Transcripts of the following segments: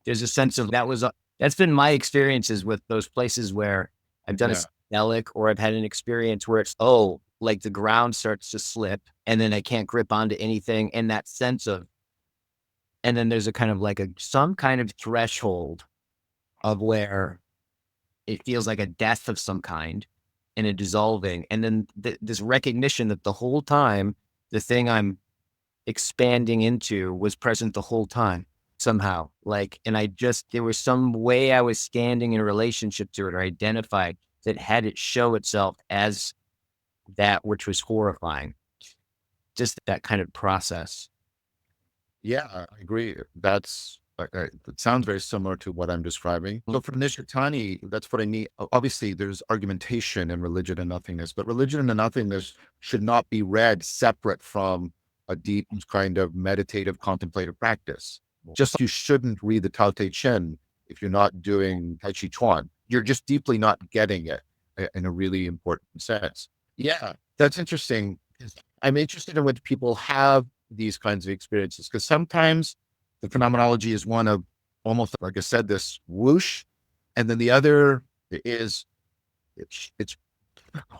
there's a sense of that's been my experiences with those places where I've done a Yeah. psychedelic or I've had an experience where it's, oh, like the ground starts to slip and then I can't grip onto anything. And that sense of, and then there's a kind of like some kind of threshold of where it feels like a death of some kind and a dissolving. And then this recognition that the whole time, the thing I'm expanding into was present the whole time somehow. Like, and there was some way I was standing in a relationship to it or identified that had it show itself as that which was horrifying. Just that kind of process. Yeah, I agree. It sounds very similar to what I'm describing. So for Nishitani, that's what I need. Obviously, there's argumentation in religion and nothingness, but religion and nothingness should not be read separate from a deep kind of meditative contemplative practice. Just you shouldn't read the Tao Te Ching if you're not doing Tai Chi Chuan. You're just deeply not getting it in a really important sense. Yeah, that's interesting. I'm interested in what people have these kinds of experiences because sometimes the phenomenology is one of almost like I said, this whoosh, and then the other is it's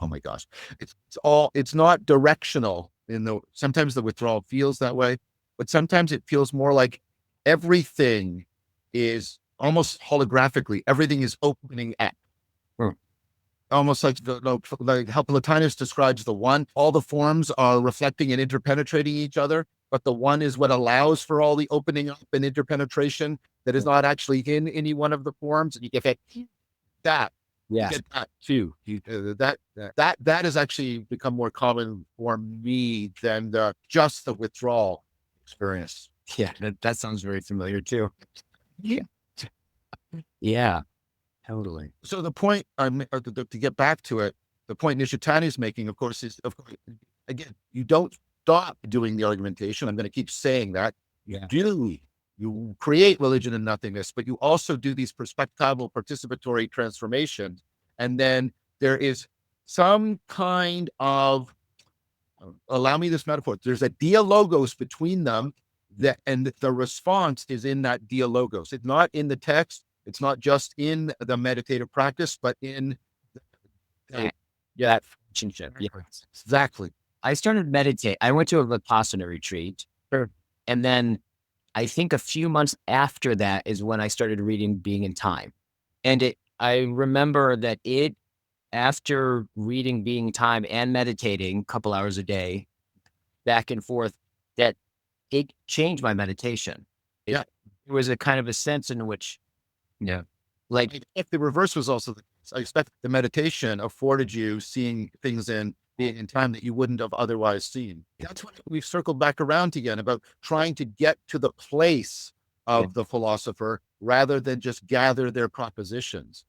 oh my gosh, it's not directional. Sometimes the withdrawal feels that way, but sometimes it feels more like everything is almost holographically, everything is opening up. Almost like like how Plotinus describes the one, all the forms are reflecting and interpenetrating each other, but the one is what allows for all the opening up and interpenetration that is not actually in any one of the forms. And you get that, you Yes. get that too. That has actually become more common for me than just the withdrawal experience. Yeah. That sounds very familiar too. Yeah. Yeah. Totally. So the point to get back to it, the point Nishitani is making, of course, is again, you don't stop doing the argumentation. I'm going to keep saying that. Yeah. You create religion and nothingness, but you also do these perspectival participatory transformations. And then there is some kind of, allow me this metaphor, there's a dialogos between them and the response is in that dialogos. It's not in the text. It's not just in the meditative practice, but in that relationship. Yeah. Exactly. I started meditate. I went to a Vipassana retreat. Sure. And then I think a few months after that is when I started reading Being in Time. And I remember that after reading Being Time and meditating a couple hours a day, back and forth, that it changed my meditation. Yeah. It was a kind of a sense in which, yeah, like if the reverse was also the case, I expect the meditation afforded you seeing things in Being in Time that you wouldn't have otherwise seen. That's what we've circled back around again about trying to get to the place of the philosopher rather than just gather their propositions.